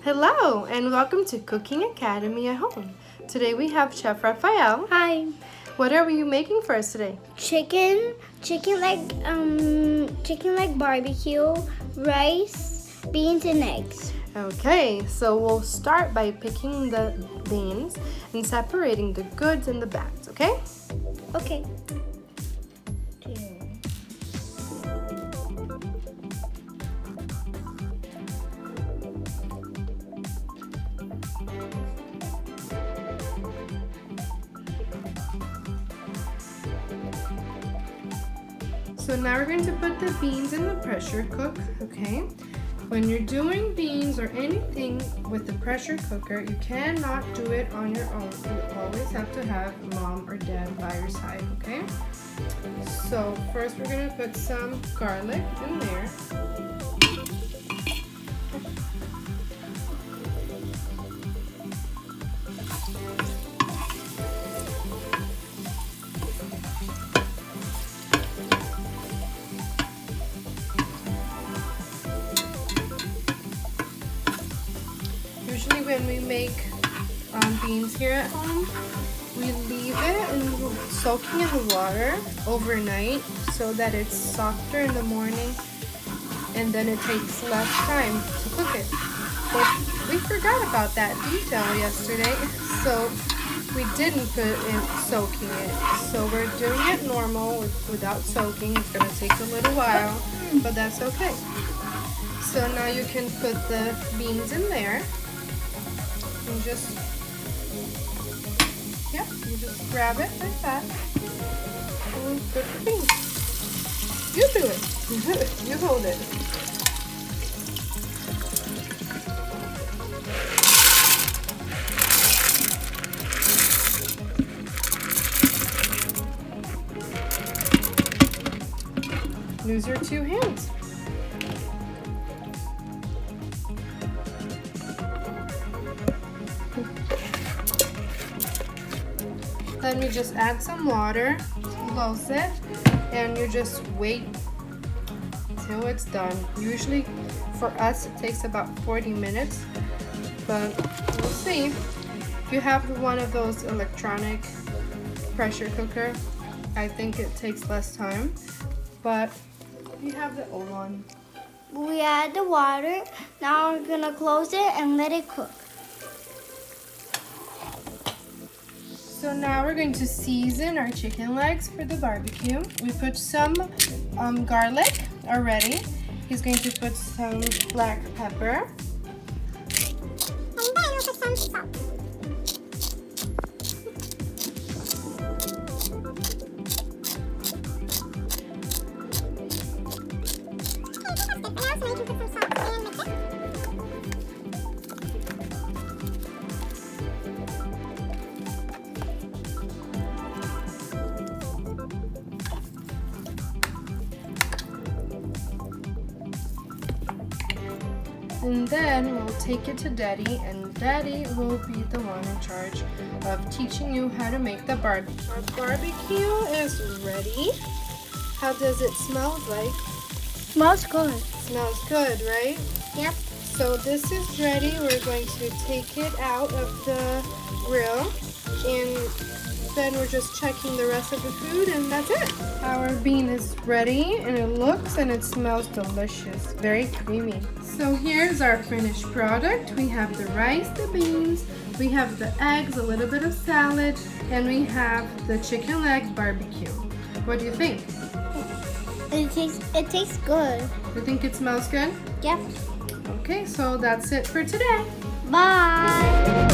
Hello and welcome to Cooking Academy at Home. Today we have Chef Raphael. Hi. What are you making for us today? Chicken leg barbecue, rice, beans, and eggs. Okay, so we'll start by picking the beans and separating the goods and the bads, okay? Okay. So now we're going to put the beans in the pressure cook, okay? When you're doing beans or anything with the pressure cooker, you cannot do it on your own. You always have to have mom or dad by your side, okay? So first we're going to put some garlic in there. Usually when we make beans here at home, we leave it and soaking in the water overnight so that it's softer in the morning and then it takes less time to cook it. But we forgot about that detail yesterday, so we didn't put in soaking it. So we're doing it normal without soaking. It's going to take a little while, but that's okay. So now you can put the beans in there. And just grab it like that and put the beans. You do it. You hold it. Use your two hands. Then you just add some water, close it, and you just wait till it's done. Usually for us it takes about 40 minutes, but we'll see. If you have one of those electronic pressure cooker, I think it takes less time, but we have the old one. We add the water. Now we're gonna close it and let it cook. So now we're going to season our chicken legs for the barbecue. We put some garlic already. He's going to put some black pepper. And then we'll put some salt. And then we'll take it to Daddy, and Daddy will be the one in charge of teaching you how to make the barbecue. Our barbecue is ready. How does it smell like? Smells good. Smells good, right? Yep. So this is ready. We're going to take it out of the grill, and then we're just checking the rest of the food, and that's it. Our bean is ready, and it looks and it smells delicious, very creamy. So here's our finished product. We have the rice, the beans, we have the eggs, a little bit of salad, and we have the chicken leg barbecue. What do you think? It tastes good. You think it smells good? Yep. Okay, so that's it for today. Bye.